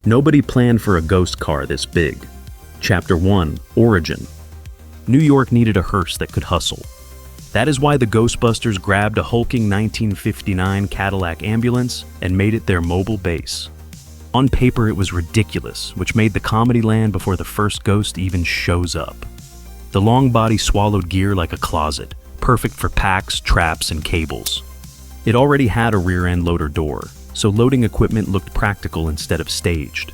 Nobody planned for a ghost car this big. Chapter 1: Origin. New York needed a hearse that could hustle. That is why the Ghostbusters grabbed a hulking 1959 Cadillac ambulance and made it their mobile base. On paper, it was ridiculous, which made the comedy land before the first ghost even shows up. The long body swallowed gear like a closet, perfect for packs, traps, and cables. It already had a rear-end loader door, so loading equipment looked practical instead of staged.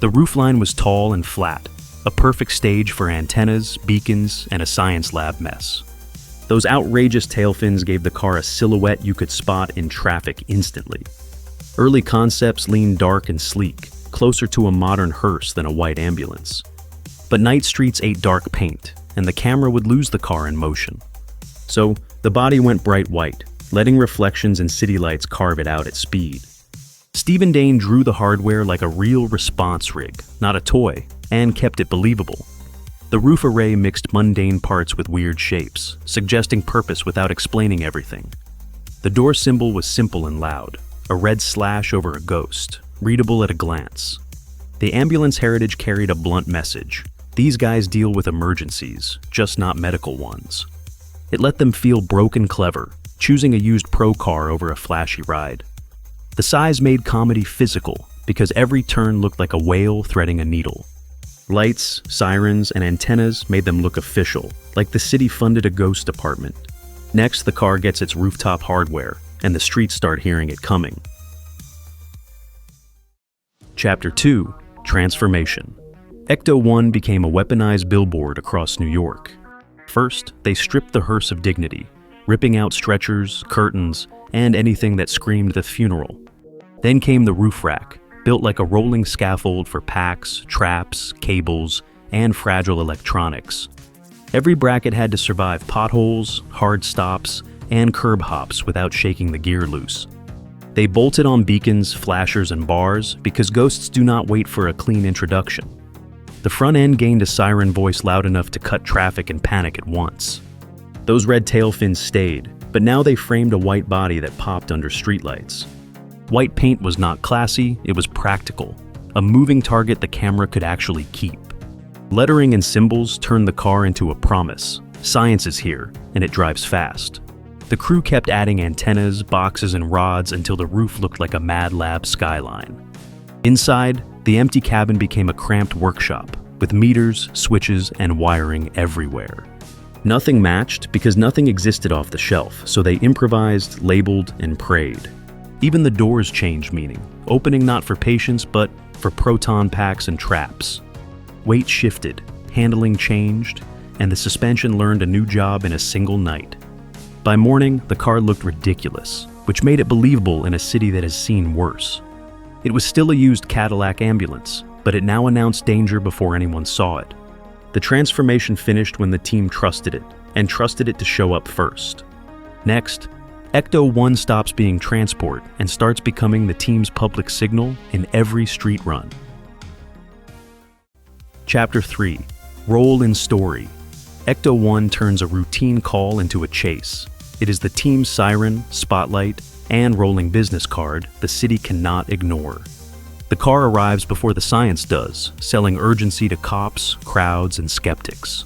The roofline was tall and flat, a perfect stage for antennas, beacons, and a science lab mess. Those outrageous tail fins gave the car a silhouette you could spot in traffic instantly. Early concepts leaned dark and sleek, closer to a modern hearse than a white ambulance. But night streets ate dark paint, and the camera would lose the car in motion. So, the body went bright white, letting reflections and city lights carve it out at speed. Stephen Dane drew the hardware like a real response rig, not a toy, and kept it believable. The roof array mixed mundane parts with weird shapes, suggesting purpose without explaining everything. The door symbol was simple and loud, a red slash over a ghost, readable at a glance. The ambulance heritage carried a blunt message. These guys deal with emergencies, just not medical ones. It let them feel broken clever, choosing a used pro car over a flashy ride. The size made comedy physical, because every turn looked like a whale threading a needle. Lights, sirens, and antennas made them look official, like the city funded a ghost department. Next, the car gets its rooftop hardware, and the streets start hearing it coming. Chapter 2: Transformation. Ecto-1 became a weaponized billboard across New York. First, they stripped the hearse of dignity, ripping out stretchers, curtains, and anything that screamed the funeral. Then came the roof rack, built like a rolling scaffold for packs, traps, cables, and fragile electronics. Every bracket had to survive potholes, hard stops, and curb hops without shaking the gear loose. They bolted on beacons, flashers, and bars because ghosts do not wait for a clean introduction. The front end gained a siren voice loud enough to cut traffic and panic at once. Those red tail fins stayed, but now they framed a white body that popped under streetlights. White paint was not classy, it was practical, a moving target the camera could actually keep. Lettering and symbols turned the car into a promise. Science is here, and it drives fast. The crew kept adding antennas, boxes, and rods until the roof looked like a Mad Lab skyline. Inside, the empty cabin became a cramped workshop, with meters, switches, and wiring everywhere. Nothing matched because nothing existed off the shelf, so they improvised, labeled, and prayed. Even the doors changed meaning, opening not for patients but for proton packs and traps. Weight shifted, handling changed, and the suspension learned a new job in a single night. By morning, the car looked ridiculous, which made it believable in a city that has seen worse. It was still a used Cadillac ambulance, but it now announced danger before anyone saw it. The transformation finished when the team trusted it, and trusted it to show up first. Next, Ecto-1 stops being transport and starts becoming the team's public signal in every street run. Chapter 3: Role in Story. Ecto-1 turns a routine call into a chase. It is the team's siren, spotlight, and rolling business card the city cannot ignore. The car arrives before the science does, selling urgency to cops, crowds, and skeptics.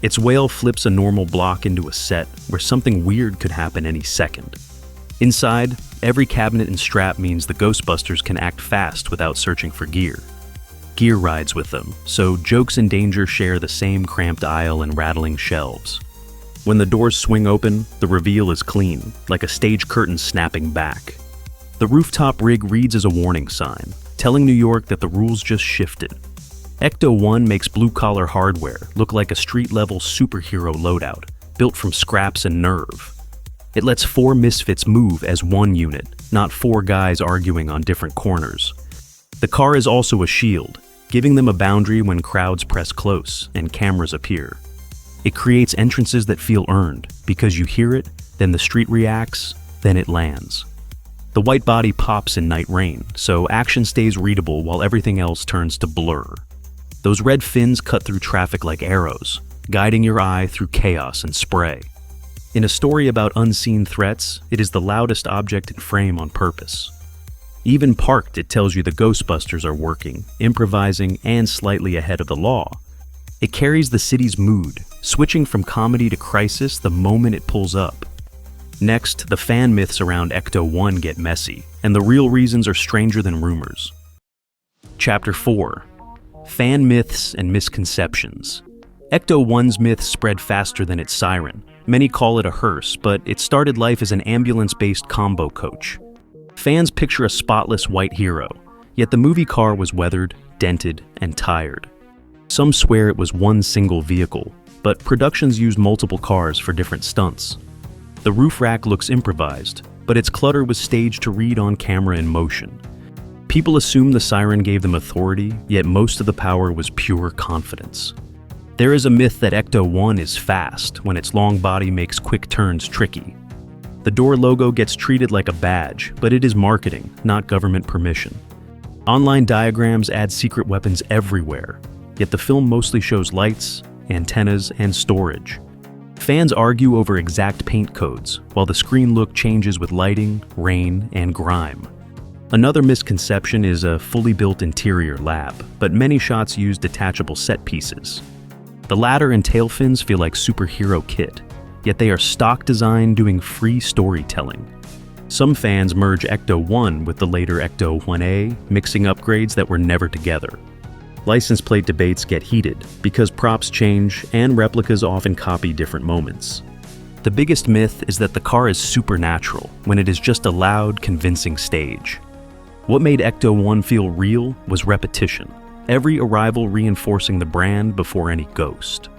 Its wail flips a normal block into a set where something weird could happen any second. Inside, every cabinet and strap means the Ghostbusters can act fast without searching for gear. Gear rides with them, so jokes and danger share the same cramped aisle and rattling shelves. When the doors swing open, the reveal is clean, like a stage curtain snapping back. The rooftop rig reads as a warning sign, telling New York that the rules just shifted. Ecto-1 makes blue-collar hardware look like a street-level superhero loadout, built from scraps and nerve. It lets 4 misfits move as one unit, not 4 guys arguing on different corners. The car is also a shield, giving them a boundary when crowds press close and cameras appear. It creates entrances that feel earned, because you hear it, then the street reacts, then it lands. The white body pops in night rain, so action stays readable while everything else turns to blur. Those red fins cut through traffic like arrows, guiding your eye through chaos and spray. In a story about unseen threats, it is the loudest object in frame on purpose. Even parked, it tells you the Ghostbusters are working, improvising, and slightly ahead of the law. It carries the city's mood, switching from comedy to crisis the moment it pulls up. Next, the fan myths around Ecto-1 get messy, and the real reasons are stranger than rumors. Chapter 4. Fan Myths and Misconceptions. Ecto-1's myths spread faster than its siren. Many call it a hearse, but it started life as an ambulance-based combo coach. Fans picture a spotless white hero, yet the movie car was weathered, dented, and tired. Some swear it was one single vehicle, but productions used multiple cars for different stunts. The roof rack looks improvised, but its clutter was staged to read on camera in motion. People assume the siren gave them authority, yet most of the power was pure confidence. There is a myth that Ecto-1 is fast when its long body makes quick turns tricky. The door logo gets treated like a badge, but it is marketing, not government permission. Online diagrams add secret weapons everywhere, yet the film mostly shows lights, antennas, and storage. Fans argue over exact paint codes, while the screen look changes with lighting, rain, and grime. Another misconception is a fully built interior lab, but many shots use detachable set pieces. The ladder and tail fins feel like superhero kit, yet they are stock design doing free storytelling. Some fans merge Ecto-1 with the later Ecto-1A, mixing upgrades that were never together. License plate debates get heated because props change and replicas often copy different moments. The biggest myth is that the car is supernatural when it is just a loud, convincing stage. What made Ecto-1 feel real was repetition, every arrival reinforcing the brand before any ghost.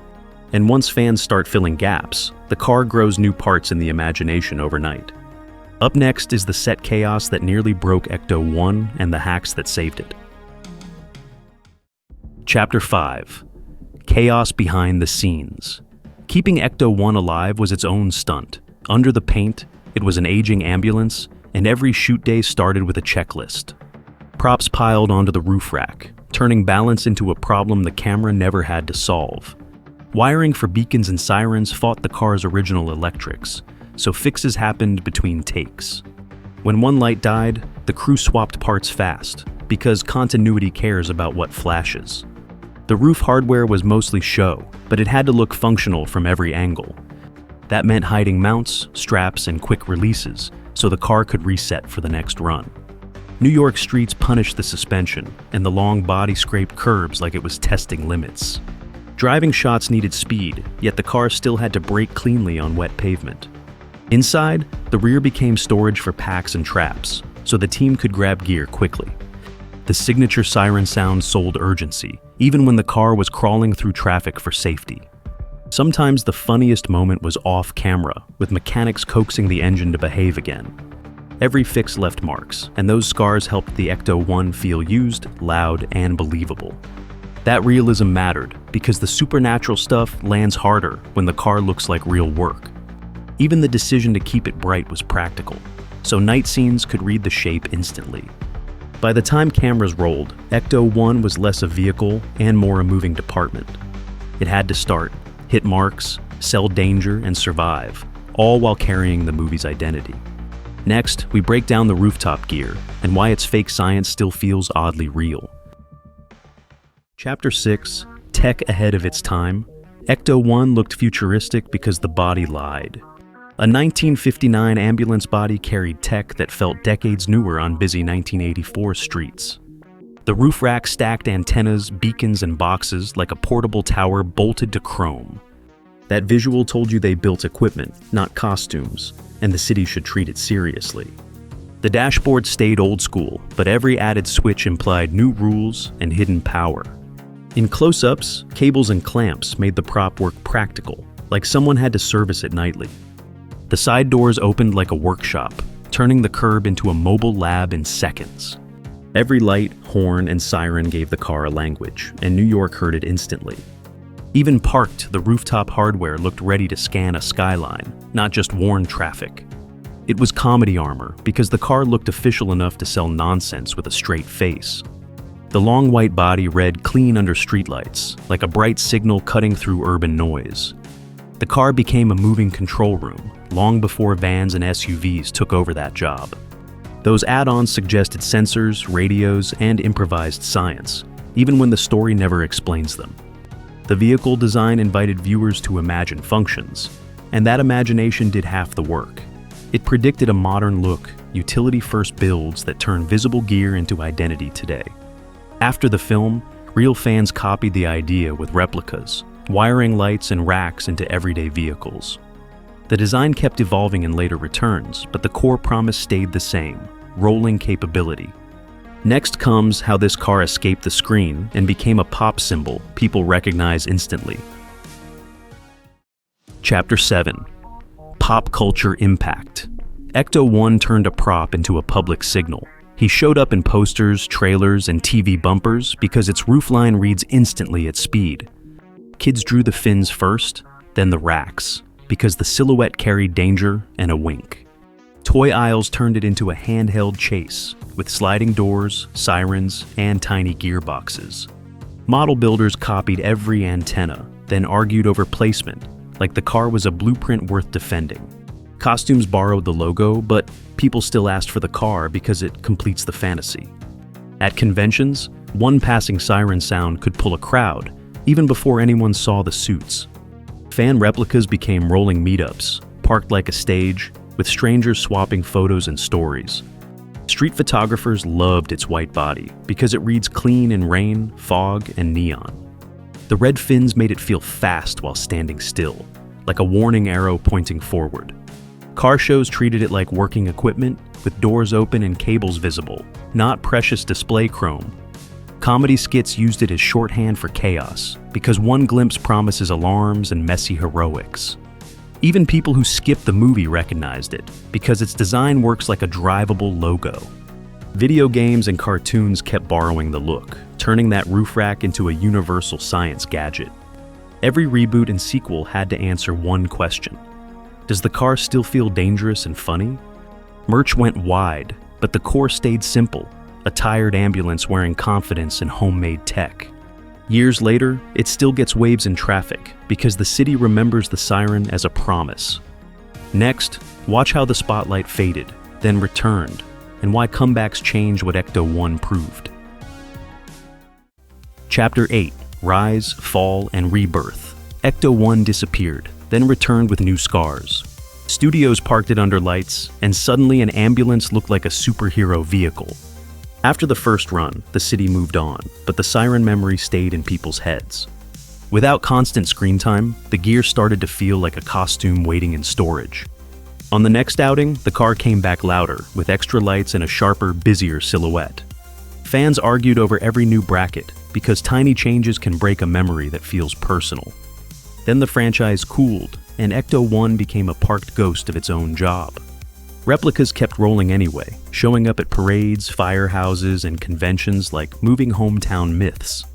And once fans start filling gaps, the car grows new parts in the imagination overnight. Up next is the set chaos that nearly broke Ecto-1 and the hacks that saved it. Chapter 5. Chaos Behind the Scenes. Keeping Ecto-1 alive was its own stunt. Under the paint, it was an aging ambulance, and every shoot day started with a checklist. Props piled onto the roof rack, turning balance into a problem the camera never had to solve. Wiring for beacons and sirens fought the car's original electrics, so fixes happened between takes. When one light died, the crew swapped parts fast, because continuity cares about what flashes. The roof hardware was mostly show, but it had to look functional from every angle. That meant hiding mounts, straps, and quick releases, so the car could reset for the next run. New York streets punished the suspension, and the long body scraped curbs like it was testing limits. Driving shots needed speed, yet the car still had to brake cleanly on wet pavement. Inside, the rear became storage for packs and traps, so the team could grab gear quickly. The signature siren sound sold urgency, even when the car was crawling through traffic for safety. Sometimes the funniest moment was off-camera, with mechanics coaxing the engine to behave again. Every fix left marks, and those scars helped the Ecto-1 feel used, loud, and believable. That realism mattered, because the supernatural stuff lands harder when the car looks like real work. Even the decision to keep it bright was practical, so night scenes could read the shape instantly. By the time cameras rolled, Ecto-1 was less a vehicle and more a moving department. It had to start, hit marks, sell danger, and survive, all while carrying the movie's identity. Next, we break down the rooftop gear and why its fake science still feels oddly real. Chapter 6. Tech Ahead of Its Time. Ecto-1 looked futuristic because the body lied. A 1959 ambulance body carried tech that felt decades newer on busy 1984 streets. The roof rack stacked antennas, beacons, and boxes like a portable tower bolted to chrome. That visual told you they built equipment, not costumes, and the city should treat it seriously. The dashboard stayed old school, but every added switch implied new rules and hidden power. In close-ups, cables and clamps made the prop work practical, like someone had to service it nightly. The side doors opened like a workshop, turning the curb into a mobile lab in seconds. Every light, horn, and siren gave the car a language, and New York heard it instantly. Even parked, the rooftop hardware looked ready to scan a skyline, not just warn traffic. It was comedy armor, because the car looked official enough to sell nonsense with a straight face. The long white body read clean under streetlights, like a bright signal cutting through urban noise. The car became a moving control room, long before vans and SUVs took over that job. Those add-ons suggested sensors, radios, and improvised science, even when the story never explains them. The vehicle design invited viewers to imagine functions, and that imagination did half the work. It predicted a modern look, utility-first builds that turn visible gear into identity today. After the film, real fans copied the idea with replicas, wiring lights and racks into everyday vehicles. The design kept evolving in later returns, but the core promise stayed the same: rolling capability. Next comes how this car escaped the screen and became a pop symbol people recognize instantly. Chapter 7. Pop Culture Impact. Ecto-1 turned a prop into a public signal. He showed up in posters, trailers, and TV bumpers because its roofline reads instantly at speed. Kids drew the fins first, then the racks, because the silhouette carried danger and a wink. Toy aisles turned it into a handheld chase, with sliding doors, sirens, and tiny gearboxes. Model builders copied every antenna, then argued over placement, like the car was a blueprint worth defending. Costumes borrowed the logo, but people still asked for the car because it completes the fantasy. At conventions, one passing siren sound could pull a crowd, even before anyone saw the suits. Fan replicas became rolling meetups, parked like a stage, with strangers swapping photos and stories. Street photographers loved its white body because it reads clean in rain, fog, and neon. The red fins made it feel fast while standing still, like a warning arrow pointing forward. Car shows treated it like working equipment, with doors open and cables visible, not precious display chrome. Comedy skits used it as shorthand for chaos, because one glimpse promises alarms and messy heroics. Even people who skipped the movie recognized it, because its design works like a drivable logo. Video games and cartoons kept borrowing the look, turning that roof rack into a universal science gadget. Every reboot and sequel had to answer one question: does the car still feel dangerous and funny? Merch went wide, but the core stayed simple: a tired ambulance wearing confidence and homemade tech. Years later, it still gets waves in traffic because the city remembers the siren as a promise. Next, watch how the spotlight faded, then returned, and why comebacks change what Ecto-1 proved. Chapter 8. Rise, Fall, and Rebirth. Ecto-1 disappeared, then returned with new scars. Studios parked it under lights, and suddenly an ambulance looked like a superhero vehicle. After the first run, the city moved on, but the siren memory stayed in people's heads. Without constant screen time, the gear started to feel like a costume waiting in storage. On the next outing, the car came back louder, with extra lights and a sharper, busier silhouette. Fans argued over every new bracket, because tiny changes can break a memory that feels personal. Then the franchise cooled, and Ecto-1 became a parked ghost of its own job. Replicas kept rolling anyway, showing up at parades, firehouses, and conventions like moving hometown myths.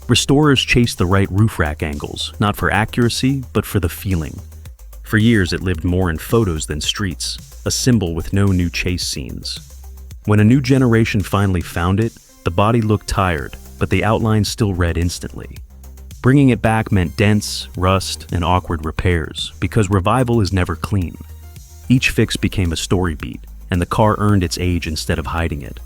Restorers chased the right roof rack angles, not for accuracy, but for the feeling. For years, it lived more in photos than streets, a symbol with no new chase scenes. When a new generation finally found it, the body looked tired, but the outline still read instantly. Bringing it back meant dents, rust, and awkward repairs, because revival is never clean. Each fix became a story beat, and the car earned its age instead of hiding it.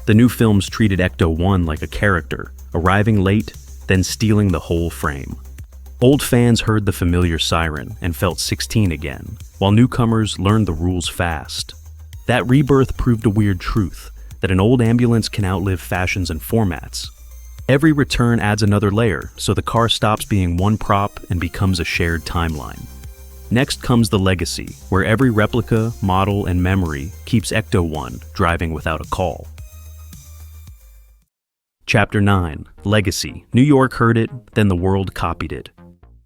The new films treated Ecto-1 like a character, arriving late, then stealing the whole frame. Old fans heard the familiar siren and felt 16 again, while newcomers learned the rules fast. That rebirth proved a weird truth, that an old ambulance can outlive fashions and formats. Every return adds another layer, so the car stops being one prop and becomes a shared timeline. Next comes the legacy, where every replica, model, and memory keeps Ecto-1 driving without a call. Chapter 9. Legacy. New York heard it, then the world copied it.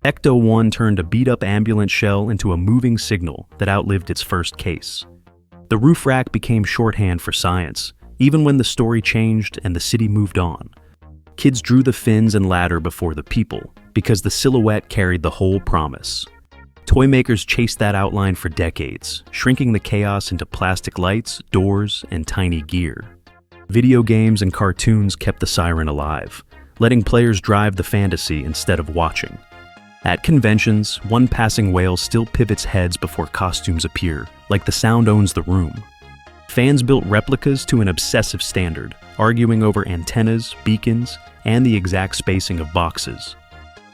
Ecto-1 turned a beat-up ambulance shell into a moving signal that outlived its first case. The roof rack became shorthand for science, even when the story changed and the city moved on. Kids drew the fins and ladder before the people, because the silhouette carried the whole promise. Toy makers chased that outline for decades, shrinking the chaos into plastic lights, doors, and tiny gear. Video games and cartoons kept the siren alive, letting players drive the fantasy instead of watching. At conventions, one passing whale still pivots heads before costumes appear, like the sound owns the room. Fans built replicas to an obsessive standard, arguing over antennas, beacons, and the exact spacing of boxes.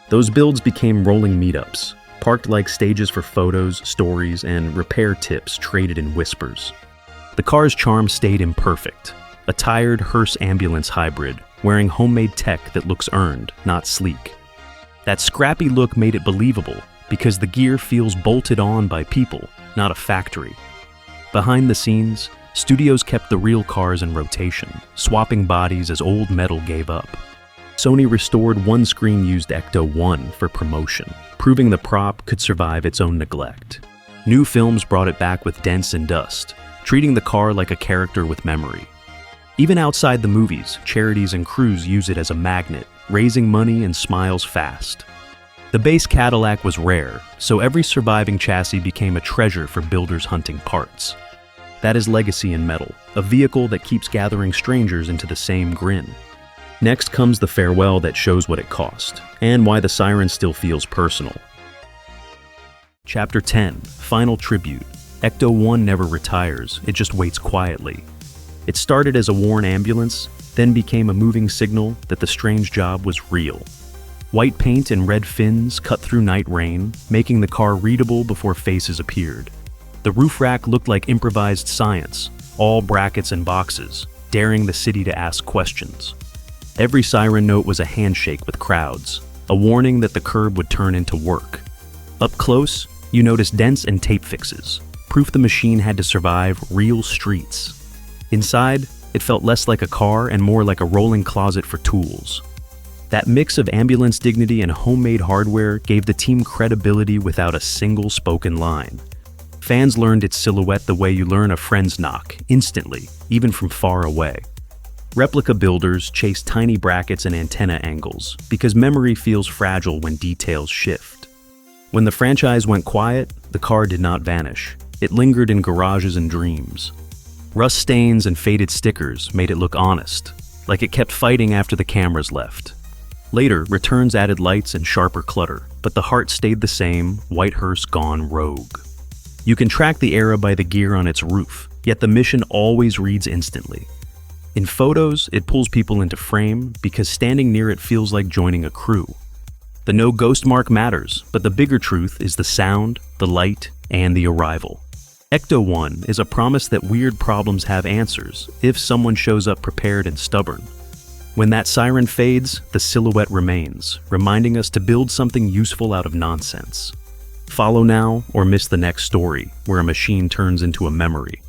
Those builds became rolling meetups, parked like stages for photos, stories, and repair tips traded in whispers. The car's charm stayed imperfect, a tired hearse ambulance hybrid, wearing homemade tech that looks earned, not sleek. That scrappy look made it believable, because the gear feels bolted on by people, not a factory. Behind the scenes, studios kept the real cars in rotation, swapping bodies as old metal gave up. Sony restored one screen-used Ecto-1 for promotion, proving the prop could survive its own neglect. New films brought it back with dents and dust, treating the car like a character with memory. Even outside the movies, charities and crews use it as a magnet, raising money and smiles fast. The base Cadillac was rare, so every surviving chassis became a treasure for builders hunting parts. That is legacy in metal, a vehicle that keeps gathering strangers into the same grin. Next comes the farewell that shows what it cost, and why the siren still feels personal. Chapter 10, Final Tribute. Ecto-1 never retires, it just waits quietly. It started as a worn ambulance, then became a moving signal that the strange job was real. White paint and red fins cut through night rain, making the car readable before faces appeared. The roof rack looked like improvised science, all brackets and boxes, daring the city to ask questions. Every siren note was a handshake with crowds, a warning that the curb would turn into work. Up close, you noticed dents and tape fixes, proof the machine had to survive real streets. Inside, it felt less like a car and more like a rolling closet for tools. That mix of ambulance dignity and homemade hardware gave the team credibility without a single spoken line. Fans learned its silhouette the way you learn a friend's knock, instantly, even from far away. Replica builders chase tiny brackets and antenna angles because memory feels fragile when details shift. When the franchise went quiet, the car did not vanish. It lingered in garages and dreams. Rust stains and faded stickers made it look honest, like it kept fighting after the cameras left. Later, returns added lights and sharper clutter, but the heart stayed the same, white hearse gone rogue. You can track the era by the gear on its roof, yet the mission always reads instantly. In photos, it pulls people into frame because standing near it feels like joining a crew. The no ghost mark matters, but the bigger truth is the sound, the light, and the arrival. Ecto-1 is a promise that weird problems have answers if someone shows up prepared and stubborn. When that siren fades, the silhouette remains, reminding us to build something useful out of nonsense. Follow now or miss the next story, where a machine turns into a memory.